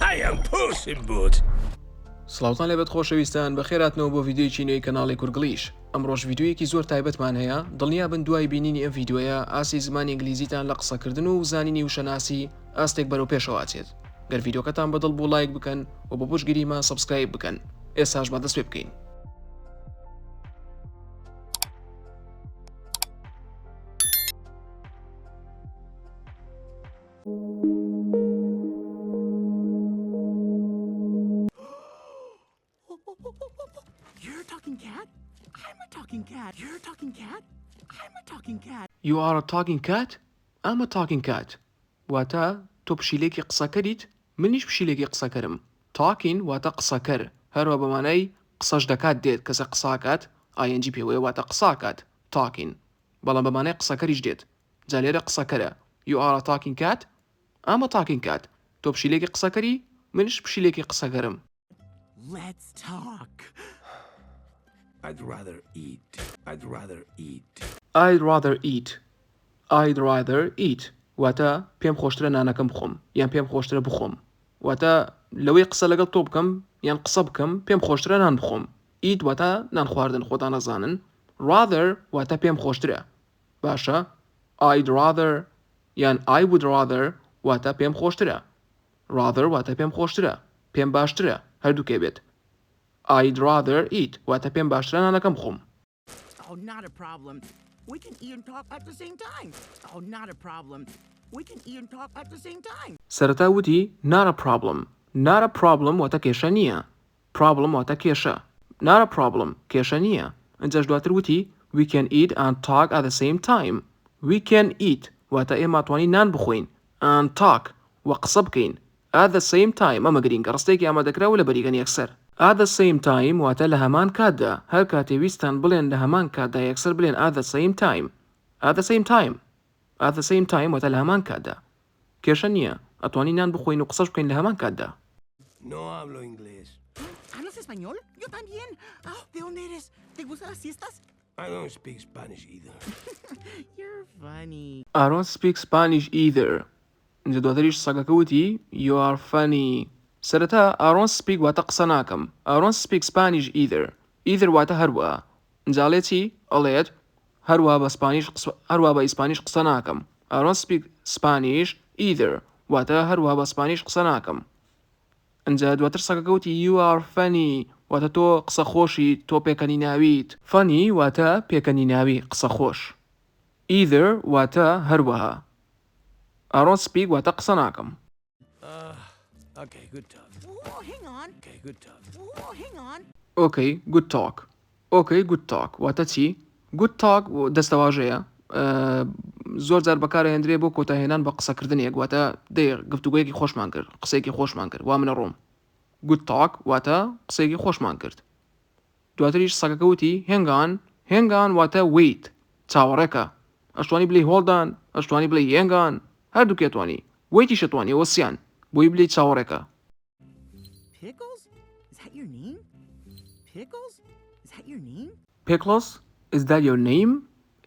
هەیە پووسم بوت. سڵاوتان لێبێت خۆشەویستان بەخێراتنەوە بۆ ڤیدیۆیەکی نوێی کەناڵی کورگلیش. ئەمڕۆژ ڤیدیۆیەکی زۆر تایبەتمان هەیە. دڵنیا بن دوای بینینی ئەم ڤیدیۆیە ئاسی زمانی ئینگلیزیتان لە قسەکردن و زانینی وشەناسی ئاستێک بەرەو پێشەوە ئاچێت. گەر ڤیدیۆکەتان بەدڵ بوو لایک بکەن و بە پشتگیریمان سەبسکرایب بکەن. ئێستاش بەدەست پێ بکەین. You're a talking cat? I'm a talking cat. You're a talking cat? I'm a talking cat. You are a talking cat? I'm a talking cat. واتە تۆ پشیلەیەکی قسەکەریت؟ منیش پشیلێکی قسەکەرم. Talking واتە قسەکەر. هەروە بەمانای قسەش دەکات دێت کەسە قساکات ING پێوەیە واتە قساکات. Talking. بەڵام بەمانای قسەکەریش دێت. جا لێرە قسەکەرە. You are a talking cat? I'm a talking cat. تۆ پشیلێکی قسەکەری؟ منیش پشیلێکی قسەکەرم. Let's talk. I'd rather eat. I'd rather eat. I'd rather eat. I'd rather eat. واتە پێم خۆشترە نانەکەم بخۆم یان پێم خۆشترە بخۆم. واتە لەوەی قسە لەگەڵ تۆ بکەم یان قسە بکەم پێم خۆشترە نان بخۆم. Eat واتە نان خواردن خۆتان نەزانن. Rather واتە پێم خۆشترە. باشە. I'd rather یان I would rather واتە پێم خۆشترە. Rather واتە پێم خۆشترە. پێم باشترە. هەردووکێ بێت. I'd rather eat واتە پێم باشترە نانەکەم بخۆم. Oh, not a problem. We can eat and talk at the same time. Oh, not a problem. We can eat and talk at the same time. سەرەتا وتی not a problem. Not a problem واتە کێشە نییە. Problem واتە کێشە. Not a problem کێشە نییە. ئەنجاش دواتر وتی we can eat and talk at the same time. We can eat واتە ئێمە توانین نان بخۆین and talk و قسە بکەین at the same time. ئەمە گرینگە ڕستێکی ئامادەکراوە لە بەریگەن یەکسەر. At the same time واتە لە هەمان کاتدا هەر کاتێ ویستان بڵێن لە هەمان کاتدا یەکسەر بڵێن at the same time. At the same time. At the same time واتە لە هەمان کاتدا. کێشە نییە. ئەتوانین نان بخۆین و قسەش بکەین لە هەمان کاتدا. No hablo inglés. ¿Hablas español? Yo también. Oh, ¿de dónde eres? ¿Te gustan las siestas? I don't speak Spanish either. You're funny. I don't speak Spanish either. اینجا دواتریش سەگەکە وتی you are funny. سەرەتا I don't speak واتە قسە ناکەم. I don't speak Spanish either. Either واتە هەروە. اینجا ئەڵێتی ئەڵێت هەروە بە ئیسپانیش قسە ناکەم. I don't speak Spanish either واتە هەروە بە ئیسپانیش قسە ناکەم. اینجا دواتر سەگەکە وتی you are funny واتە تۆ قسە خۆشی تۆ پێکەنی ناویت. Funny واتە پێکەنی ناوی قسە خۆش. Either واتە هەروەها. I don't speak واتە قسە ناکەم. Okay, good talk. Oh, hang on. Okay, good talk. Oh, hang on. Okay, good talk. Okay, good talk. واتە چی؟ Good talk دەستەواژەیە. زۆر جار بەکارهێنرێ بۆ کۆتاهێنان بە قسەکردنێک واتە گفتوگویەکی خۆشمان کرد قسەیەکی خۆشمان کرد وا منە ڕۆم. Good talk واتە قسەیەکی خۆشمان کرد. دواتریش سەگەکە وتی hang on. Hang on واتە wait چاوەڕێکە. ئەشتوانی بڵێ hold on ئەشتوانی بڵێ hang on هەردووکێتوانی. ویتیش ئەتوانی وەسیان بۆی بڵێ چاوەڕێکە. Pickles? Is that your name? Pickles? Is that your name? Pickles? Is that your name?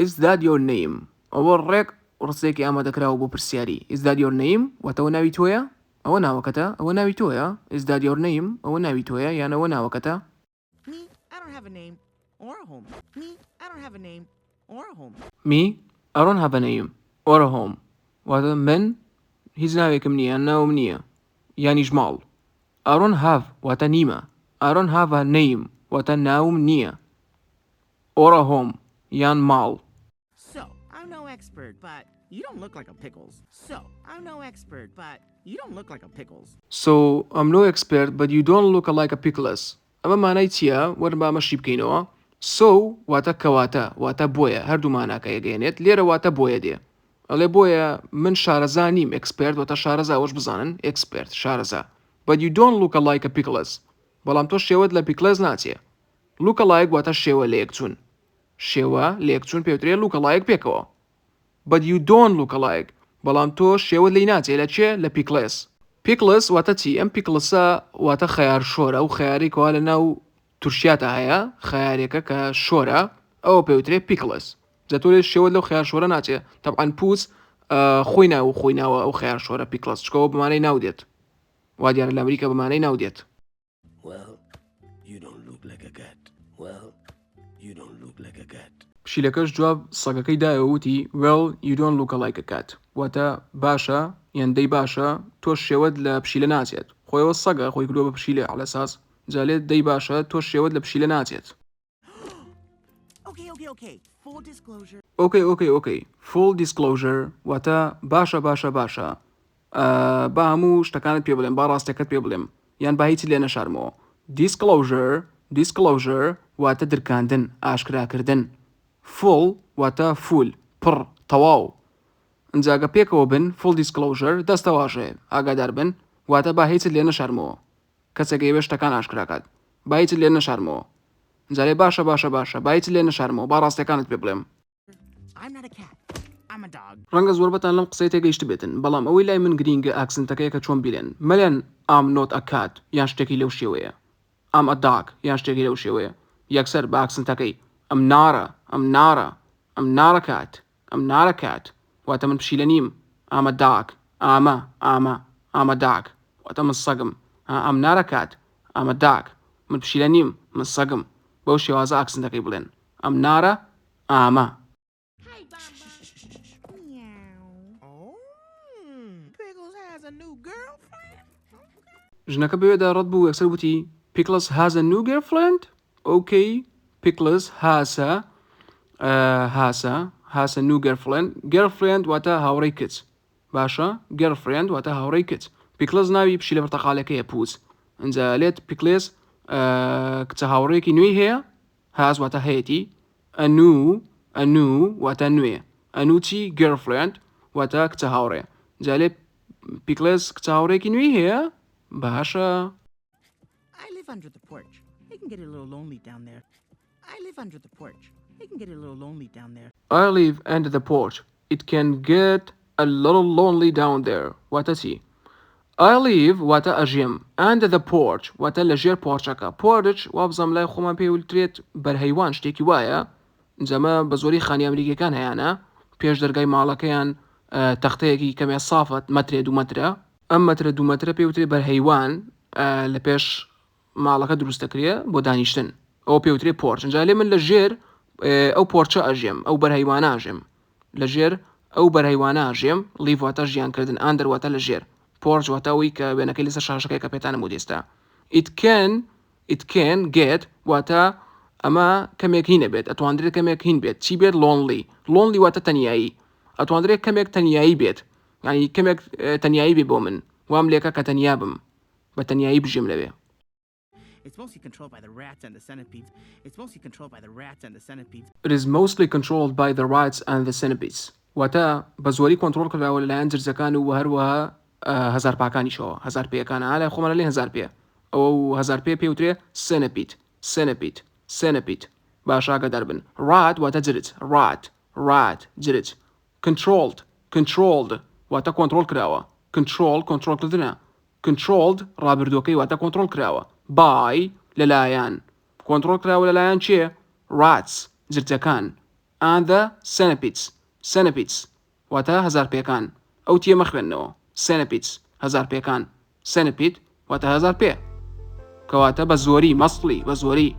Is that your name? ئەوە ڕێک ڕستێکی ئامادەکراوە بۆ پرسیاری. Is that your name? واتەوە ناوی تۆیە؟ ئەوە ناوەکەتە؟ ئەوە ناوی تۆیە؟ Is that your name? ئەوە ناوی تۆیە یان ئەوە ناوەکەتە؟ Me, I don't have a name or a home. Me, I don't have a name or a home. Me? I don't have a name or a home. واتە من هیچ ناوێکم نییە ناوم نییە یانیش ماڵ. I don't have واتە نیمە. I don't have a name واتە ناوم نییە. Or a home یان ماڵ. So, I'm no expert, but you don't look like a pickles. So, I'm no expert, but you don't look like a pickles. So, I'm no expert but you don't look like a pickles. ئەمە مانای چییە؟ وەرن با ئەمەشی بکەینەوە. So واتە کەواتە واتە بۆیە هەردوو ماناکە یەگەێنێت لێرە واتە بۆیە دێ. ئەڵێ بۆیە من شارەزا نیم ئەکسپێرت واتە شارەزا ئەوەش بزانن ئەکسپێرت شارەزا. But you don't look like a pickles. بەڵام تۆ شێوەت لە پیکلز ناچێ. Look alike واتە شێوە لە یەکچوون. شێوە لە یەکچوون پێوترێت look alike پێکەوە. But you don't look alike. بەڵام تۆ شێوەت لێی ناچێ لە چێ لە پیکلز. Pickles واتە چی؟ ئەم پیکلسە واتە خەیار شۆرە و خەیارێکەوە لە ناو تورشیاتە هەیە خەیارێکە کە شۆرە ئەوە پێوترێت پیکلز. جا تۆ لێ شێوەت لەو خەیار شۆرە ناچێ. طبعاً پووس خۆی ناوە ئەو خەیار شۆرە پیکلز چکەوە بمانەی ناو دێت. وا دیارە لە ئەمریکا بەمانەی ناودێت. Well, you don't look like a cat. Well, you don't look like a cat. پشیلەکەش جواب سەگەکەی دایەوە وتی well you don't look like a cat واتە باشە یان دەی باشە تۆ شێوەت لە پشیلە ناچێت خۆیەوە سەگە خۆی کردووە بە پشیلە على ئەساس جالێت دەی باشە تۆ شێوەت لە پشیلە ناچێت. Okay. Full disclosure. Okay. Full disclosure واتە باشە با هەموو شتەکانت پێ بڵێم با ڕاستەکەت پێ بڵێم یان با هیچی لێ نەشارمەوە. Disclosure واتە درکاندن ئاشکراکردن. full واتە فول پڕ تەواو. ئەنجاگە پێکەوە بن full disclosure دەستەواشێ ئاگادار بن واتە با هیچت لێ نەشارمەوە کەسێکە هێوێ شتەکان ئاشکراکات با هیچت لێ نەشارمەوە جارێ باشە با هیچت لێ نەشارمەوە با ڕاستەکانت پێ بڵێم. I'm not a cat. I'm a dog. ڕەنگە زۆربەتان لەم قسەی تێگەیشت بێتن بەڵام ئەوەی لای من گرینگە ئاکسنتەکەی کە چۆن بیلێن مەلێن I'm not a cat یان شتێکی لەو شێوەیە I'm a dog یان شتێکی لەو شێوەیە یەکسەر بە ئاکسنتەکەی I'm not a cat واتە من پشیلە نیم I'm a dog I'm a dog واتە من سەگم I'm not a cat I'm a dog من پشیلە نیم من سەگم بەو شێوازە ئاکسنتەکەی بڵێن I'm not a ئامە. Hi, Bamba. Meow. Oh, Pickles has a new girlfriend. ژنەکە بەوێدا ڕەت بوو یەکسەر وتی Pickles has a new girlfriend? Okay, Pickles has a new girlfriend واتە هاوڕێی کچ باشە girlfriend واتە هاوڕێی کچ. Pickles ناوی پشیلە پرتەقالەکەیە پووس ئەنجا لێت Pickles کچە هاوڕێیەکی نوێی هەیە has واتە هەیەتی a new واتە نوێ a new چی girlfriend واتە کچە هاوڕێ جا لێت Pickles کچە هاوڕێیەکی نوێی هەیە باشە. I live under the porch. It can get a little lonely down there. I live under the porch. It can get a little lonely down there. I live under the porch. It can get a little lonely down there. واتە چی؟ I live واتە ئەژیم under the porch واتە لە ژێر پۆرچەکە. porch وابزەم لای خۆمان پێی وترێت بەرهەیوان شتێکی وایە جەمە بە زۆری خانی ئەمریکیەکان هەیەە پێش دەرگای ماڵەکەیان تەختەیەکی کەمێ سافت مەترێ 2 مەترە ئەم مەترە 2 مەترە پێی وترێت بەرهەیوان لە پێش ماڵەکە دروستەکرێ بۆ دانیشتن ئەوە پێی وترێت پۆرچ جا لێ من لە ژێر ئەو پۆرچە ئەژێم ئەو بەرهەیوانە ئاژێم لە ژێر ئەو بەرهەیوانە ئاژێم لیڤ واتە ژیانکردن ئاندەر واتە لە ژێر پۆرچ واتە ئەوەی کە وێنەکەی لەسەر شاشەکەی کە پێتانە مودێستا. It can get واتە ئەمە کەمێک هینە بێت ئەتوانرێت کەمێک هین بێت چی بێت lonely واتە تەنیایی ئەتوانرێت کەمێک تەنیایی بێت یعنی کەمێک تەنیایی بێ بۆ من وام لێکە کە تەنیا بم بە تەنیایی بژیم لەوێ. It's mostly controlled by the rats and the centipedes. It is mostly controlled by the rats and the centipedes. واتە بە زۆری کۆنتڕۆڵ کراوە لەلایەن جرجەکان و هەروەها هەزارپاکانیشەوە هەزارپێیەکانە ئالای خۆمانە لێ هەزارپێ ئەو هەزارپێ پێ وترێ centipede باش ئاگادار بن. rat واتە جرج rat جرج. controlled واتە کۆنتڕۆڵ کراوە کۆنتڕۆڵکردنە controlled ڕابردووەکەی واتە کۆنتڕۆڵ کراوە by لەلایەن کۆنتڕۆڵ کراوە لەلایەن چیە rats جرجەکان and the centipedes واتە هەزارپێکان ئەو تیەمە خوێندنەوە centipedes هەزارپێکان centipede واتە هەزارپێ کەواتە بە زۆری مەسڵی بە زۆری.